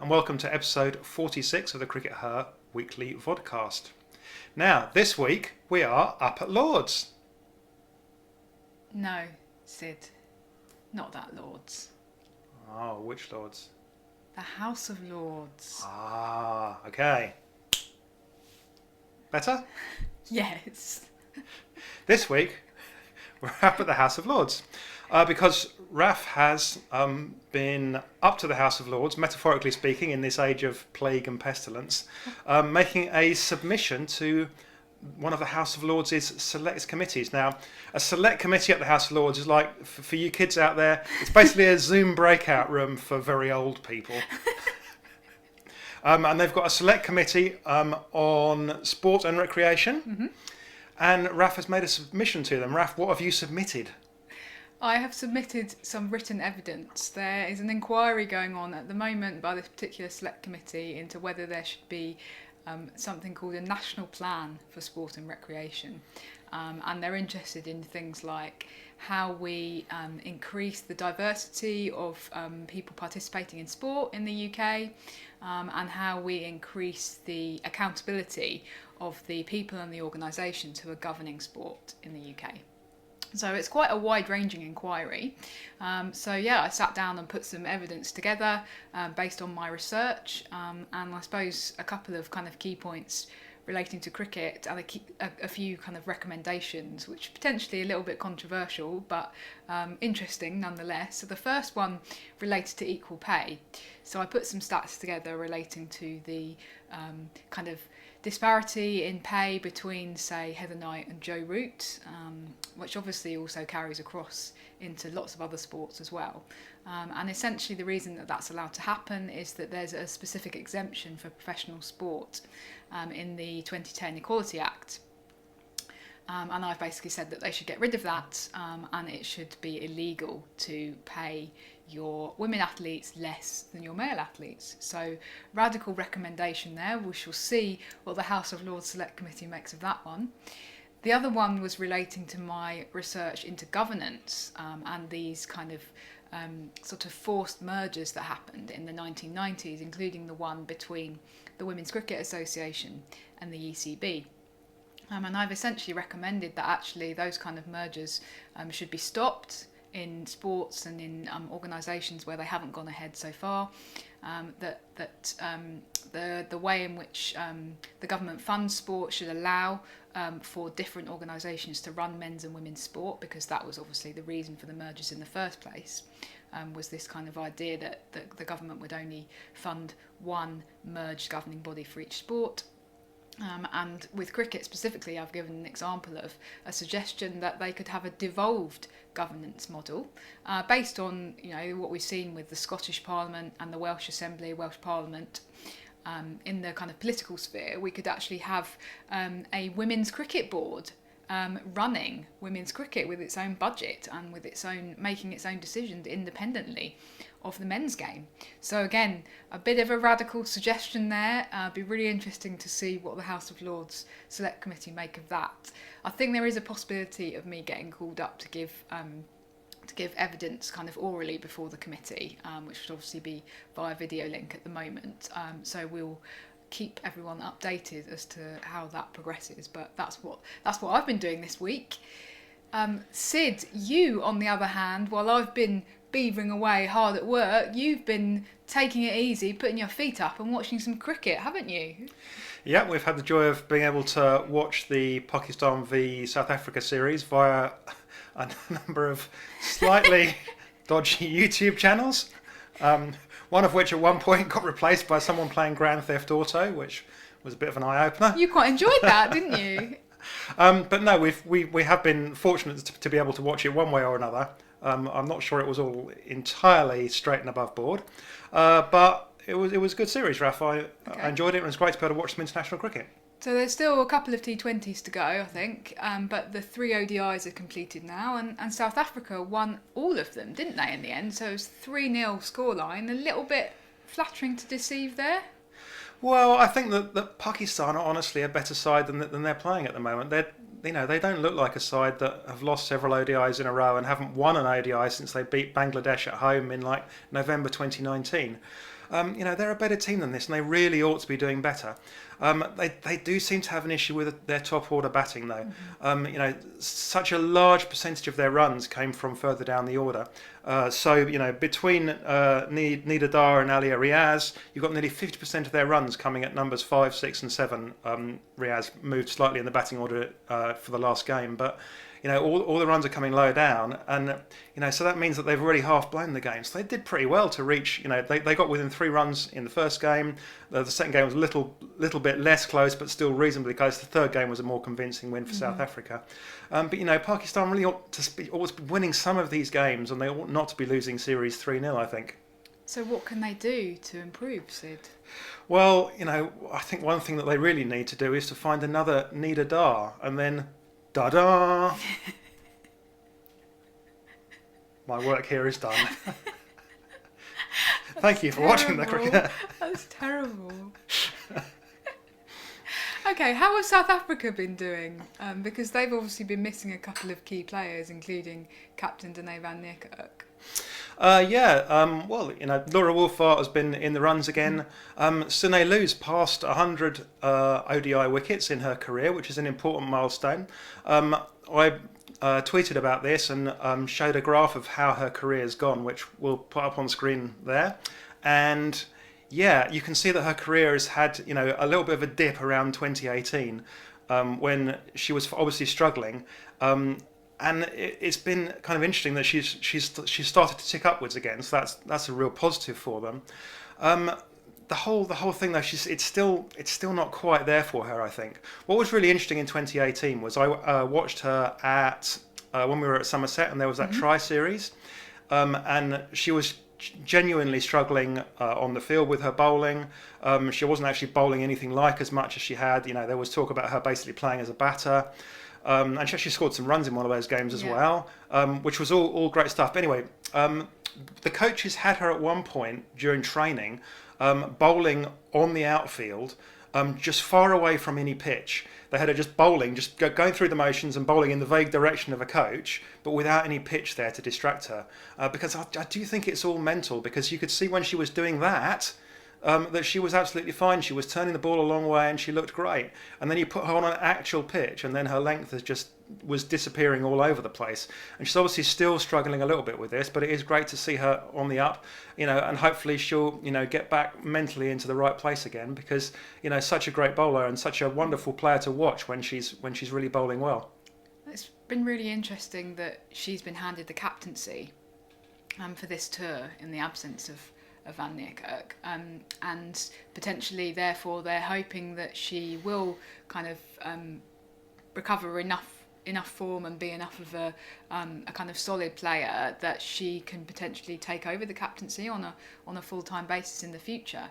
and welcome to episode 46 of the CRICKETher weekly Vodcast. Now, this week we are up at Lord's. No, Syd, not that Lord's. Oh, which Lord's? The House of Lords. Ah, okay. Better? Yes. This week we're up at the House of Lords because Raf has been up to the House of Lords, metaphorically speaking, in this age of plague and pestilence, making a submission to one of the House of Lords' select committees. Now, a select committee at the House of Lords is like, for you kids out there, it's basically a Zoom breakout room for very old people. And they've got a select committee on sport and recreation. Mm-hmm. And Raf has made a submission to them. Raf, what have you submitted? I have submitted some written evidence. There is an inquiry going on at the moment by this particular select committee into whether there should be something called a national plan for sport and recreation. And they're interested in things like how we increase the diversity of people participating in sport in the UK, and how we increase the accountability of the people and the organisations who are governing sport in the UK. So it's quite a wide-ranging inquiry. I sat down and put some evidence together based on my research, and I suppose a couple of kind of key points relating to cricket and a few kind of recommendations, which are potentially a little bit controversial, but interesting nonetheless. So the first one related to equal pay. So I put some stats together relating to the kind of disparity in pay between, say, Heather Knight and Joe Root, which obviously also carries across into lots of other sports as well. And essentially the reason that that's allowed to happen is that there's a specific exemption for professional sport in the 2010 Equality Act. And I've basically said that they should get rid of that, and it should be illegal to pay your women athletes less than your male athletes. So radical recommendation there. We shall see what the House of Lords Select Committee makes of that one. The other one was relating to my research into governance and these kind of sort of forced mergers that happened in the 1990s, including the one between the Women's Cricket Association and the ECB. And I've essentially recommended that actually those kind of mergers should be stopped in sports and in organisations where they haven't gone ahead so far. The way in which the government funds sport should allow for different organisations to run men's and women's sport, because that was obviously the reason for the mergers in the first place. Was this kind of idea that the government would only fund one merged governing body for each sport. And with cricket specifically, I've given an example of a suggestion that they could have a devolved governance model based on what we've seen with the Scottish Parliament and the Welsh Assembly, Welsh Parliament. In the kind of political sphere, we could actually have a women's cricket board running women's cricket with its own budget and with its own making its own decisions independently of the men's game. So again, a bit of a radical suggestion there. It'd be really interesting to see what the House of Lords Select Committee make of that. I think there is a possibility of me getting called up to give evidence kind of orally before the committee, which would obviously be via video link at the moment. So we'll keep everyone updated as to how that progresses. But that's what I've been doing this week. Syd, you on the other hand, while I've been beavering away hard at work, you've been taking it easy, putting your feet up and watching some cricket, haven't you? Yeah, we've had the joy of being able to watch the Pakistan v South Africa series via a number of slightly dodgy YouTube channels, one of which at one point got replaced by someone playing Grand Theft Auto, which was a bit of an eye-opener. You quite enjoyed that, didn't you? But no, we have been fortunate to be able to watch it one way or another. I'm not sure it was all entirely straight and above board, but it was a good series, Raf. I enjoyed it, and it was great to be able to watch some international cricket. So there's still a couple of T20s to go, I think, but the 3 ODIs are completed now, and South Africa won all of them, didn't they, in the end? So it was 3-0 scoreline, a little bit flattering to deceive there. Well, I think that Pakistan are honestly a better side than they're playing at the moment. They don't look like a side that have lost several ODIs in a row and haven't won an ODI since they beat Bangladesh at home in like November 2019. They're a better team than this, and they really ought to be doing better. They do seem to have an issue with their top order batting, though. Such a large percentage of their runs came from further down the order. Between Nida Dar and Alia Riaz, you've got nearly 50% of their runs coming at numbers 5, 6, and 7. Riaz moved slightly in the batting order for the last game, but all the runs are coming low down, and so that means that they've already half blown the game. So they did pretty well to reach. They got within 3 runs in the first game. The second game was a little bit less close, but still reasonably close. The third game was a more convincing win for South Africa. Pakistan really ought to be winning some of these games, and they ought not to be losing series 3-0, I think. So what can they do to improve, Syd? Well, I think one thing that they really need to do is to find another Nida Dar, and then da-da! My work here is done. Thank you for watching the cricket. That's terrible. Okay, how has South Africa been doing? Because they've obviously been missing a couple of key players, including captain Dene van Niekerk. Laura Wolfart has been in the runs again. Sune Lou's passed 100 ODI wickets in her career, which is an important milestone. I tweeted about this and showed a graph of how her career has gone, which we'll put up on screen there. And you can see that her career has had a little bit of a dip around 2018 when she was obviously struggling. And it's been kind of interesting that she's started to tick upwards again. So that's a real positive for them. The whole thing though, it's still not quite there for her, I think. What was really interesting in 2018 was I watched her at when we were at Somerset, and there was that Tri Series, and she was genuinely struggling on the field with her bowling. She wasn't actually bowling anything like as much as she had. There was talk about her basically playing as a batter. And she actually scored some runs in one of those games as well, which was all great stuff. But anyway, the coaches had her at one point during training bowling on the outfield, just far away from any pitch. They had her just bowling, just going through the motions and bowling in the vague direction of a coach, but without any pitch there to distract her. Because I do think it's all mental, because you could see when she was doing that, that she was absolutely fine. She was turning the ball a long way and she looked great. And then you put her on an actual pitch and then her length was disappearing all over the place. And she's obviously still struggling a little bit with this, but it is great to see her on the up, and hopefully she'll, get back mentally into the right place again, because, such a great bowler and such a wonderful player to watch when she's really bowling well. It's been really interesting that she's been handed the captaincy for this tour in the absence of Van Niekerk, and potentially therefore they're hoping that she will kind of recover enough form and be enough of a kind of solid player that she can potentially take over the captaincy on a full-time basis in the future.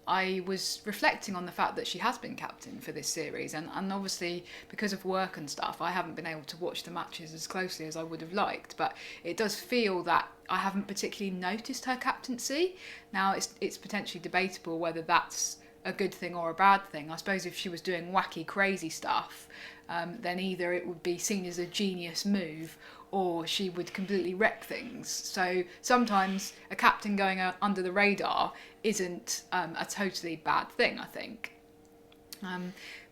I was reflecting on the fact that she has been captain for this series, and obviously because of work and stuff I haven't been able to watch the matches as closely as I would have liked, but it does feel that I haven't particularly noticed her captaincy. Now it's potentially debatable whether that's a good thing or a bad thing. I suppose if she was doing wacky crazy stuff, then either it would be seen as a genius move or she would completely wreck things. So sometimes a captain going under the radar isn't a totally bad thing, I think.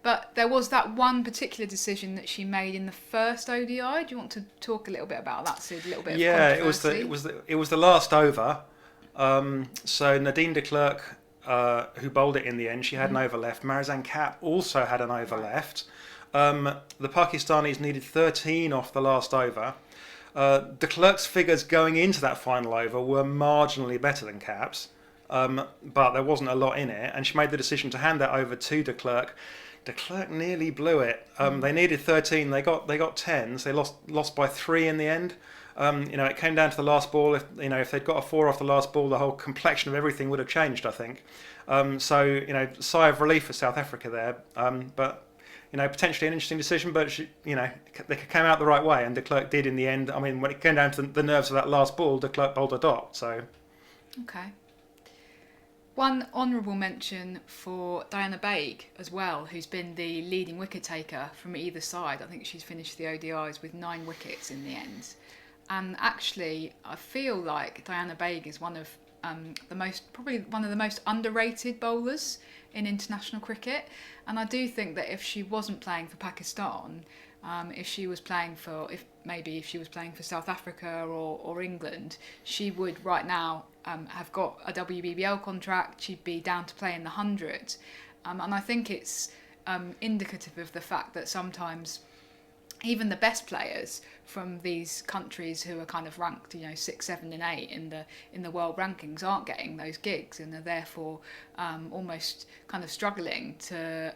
But there was that one particular decision that she made in the first ODI. Do you want to talk a little bit about that, Sid? A little bit of controversy? it was the last over. So Nadine de Klerk, who bowled it in the end, she had an over left. Marizan Kapp also had an over left. The Pakistanis needed 13 off the last over. De Klerk's figures going into that final over were marginally better than Kapp's, but there wasn't a lot in it, and she made the decision to hand that over to de Klerk. De Klerk nearly blew it. They needed 13, they got 10, so they lost by 3 in the end. It came down to the last ball. If they'd got a 4 off the last ball, the whole complexion of everything would have changed, I think. Sigh of relief for South Africa there. But potentially an interesting decision, but they came out the right way, and de Klerk did in the end. I mean, when it came down to the nerves of that last ball, de Klerk bowled a dot. So, okay. One honourable mention for Diana Baig as well, who's been the leading wicket taker from either side. I think she's finished the ODIs with 9 wickets in the end. And actually, I feel like Diana Baig is one of probably one of the most underrated bowlers in international cricket. And I do think that if she wasn't playing for Pakistan, if she was playing for South Africa or England, she would right now have got a WBBL contract. She'd be down to play in the 100. And I think it's indicative of the fact that sometimes even the best players from these countries who are kind of ranked, 6, 7, and 8 in the world rankings aren't getting those gigs, and are therefore almost kind of struggling to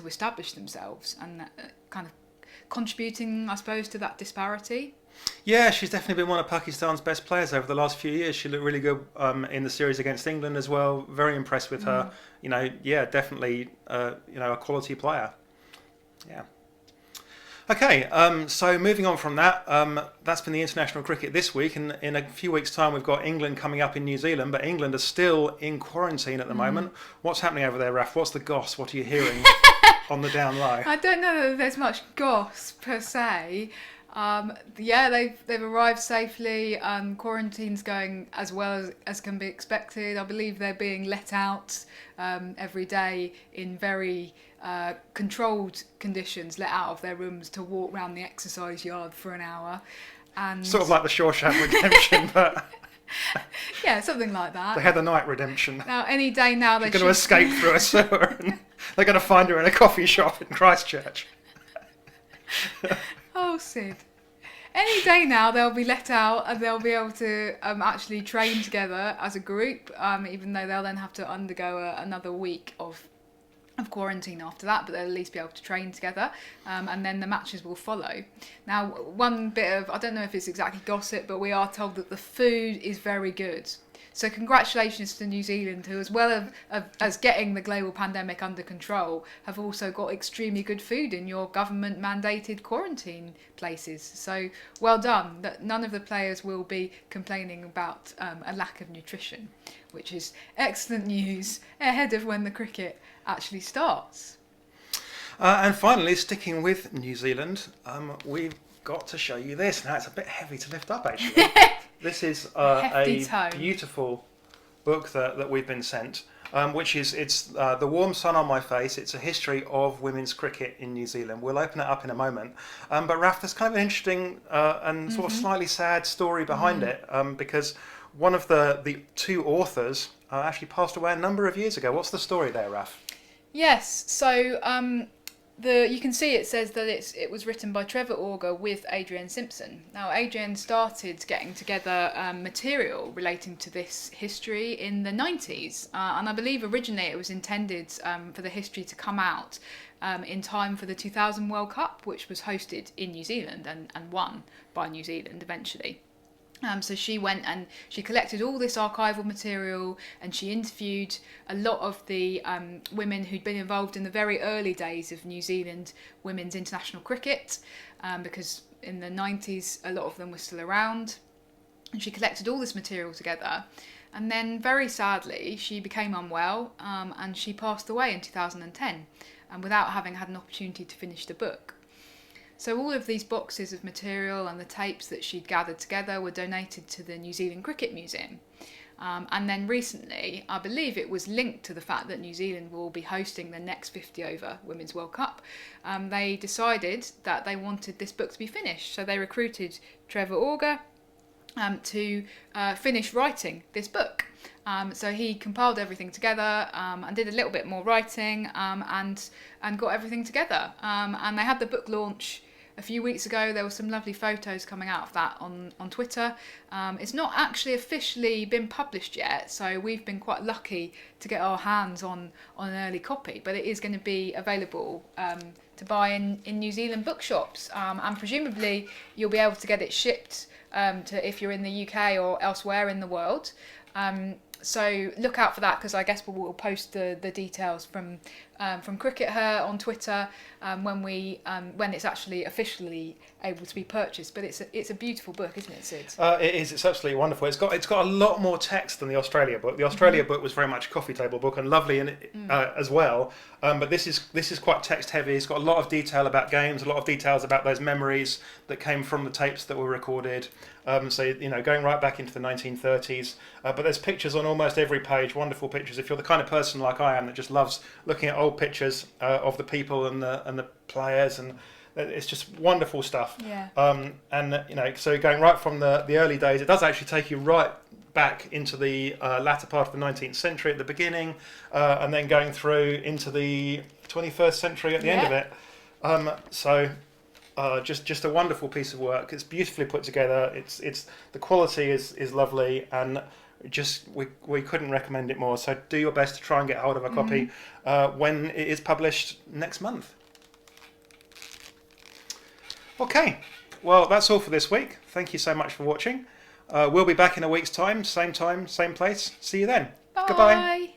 establish themselves, and kind of contributing, I suppose, to that disparity. Yeah, she's definitely been one of Pakistan's best players over the last few years. She looked really good in the series against England as well. Very impressed with her. Definitely, a quality player. Yeah. Okay, so moving on from that, that's been the international cricket this week, and in a few weeks' time we've got England coming up in New Zealand, but England are still in quarantine at the moment. What's happening over there, Raf? What's the goss? What are you hearing on the down low? I don't know that there's much goss per se. They've arrived safely. Quarantine's going as well as can be expected. I believe they're being let out every day in very controlled conditions, let out of their rooms to walk around the exercise yard for an hour. And sort of like the Shawshank Redemption, but yeah, something like that. They had the night redemption. Now, any day now they're going to escape through a sewer, and they're going to find her in a coffee shop in Christchurch. Oh, Syd. Any day now they'll be let out and they'll be able to actually train together as a group, even though they'll then have to undergo another week of quarantine after that, but they'll at least be able to train together, and then the matches will follow. Now, one bit of, I don't know if it's exactly gossip, but we are told that the food is very good. So congratulations to New Zealand, who, as well as getting the global pandemic under control, have also got extremely good food in your government-mandated quarantine places. So well done. That none of the players will be complaining about a lack of nutrition, which is excellent news ahead of when the cricket actually starts. And finally, sticking with New Zealand, we've got to show you this. Now, it's a bit heavy to lift up, actually. This is a beautiful book that we've been sent, which is The Warm Sun on My Face. It's a history of women's cricket in New Zealand. We'll open it up in a moment. But Raf, there's kind of an interesting and sort of slightly sad story behind it, because one of the two authors actually passed away a number of years ago. What's the story there, Raf? Yes, so you can see it says that it was written by Trevor Auger with Adrienne Simpson. Now, Adrienne started getting together material relating to this history in the 90s, and I believe originally it was intended for the history to come out in time for the 2000 World Cup, which was hosted in New Zealand and won by New Zealand eventually. So she went and she collected all this archival material, and she interviewed a lot of the women who'd been involved in the very early days of New Zealand women's international cricket, because in the 90s a lot of them were still around. And she collected all this material together, and then very sadly she became unwell, and she passed away in 2010, and without having had an opportunity to finish the book. So all of these boxes of material and the tapes that she'd gathered together were donated to the New Zealand Cricket Museum. And then recently, I believe it was linked to the fact that New Zealand will be hosting the next 50 over Women's World Cup. They decided that they wanted this book to be finished. So they recruited Trevor Auger to finish writing this book. So he compiled everything together and did a little bit more writing and got everything together. And they had the book launch a few weeks ago. There were some lovely photos coming out of that on Twitter. It's not actually officially been published yet, so we've been quite lucky to get our hands on an early copy, but it is going to be available to buy in New Zealand bookshops, and presumably you'll be able to get it shipped to if you're in the UK or elsewhere in the world. So look out for that, because I guess we'll post the details from from CRICKETher on Twitter when it's actually officially able to be purchased. But it's a beautiful book, isn't it, Sid? It is. It's absolutely wonderful. It's got a lot more text than the Australia book. The Australia book was very much a coffee table book and lovely in it, as well. But this is quite text heavy. It's got a lot of detail about games, a lot of details about those memories that came from the tapes that were recorded. So going right back into the 1930s. But there's pictures on almost every page. Wonderful pictures. If you're the kind of person like I am that just loves looking at old pictures of the people and the players, and it's just wonderful stuff. Yeah. So going right from the early days, it does actually take you right back into the latter part of the 19th century at the beginning, and then going through into the 21st century at the end of it. Just a wonderful piece of work. It's beautifully put together. It's the quality is lovely, and just we couldn't recommend it more. So do your best to try and get hold of a copy when it is published next month. Okay, well that's all for this week. Thank you so much for watching. We'll be back in a week's time, same place. See you then. Bye. Goodbye.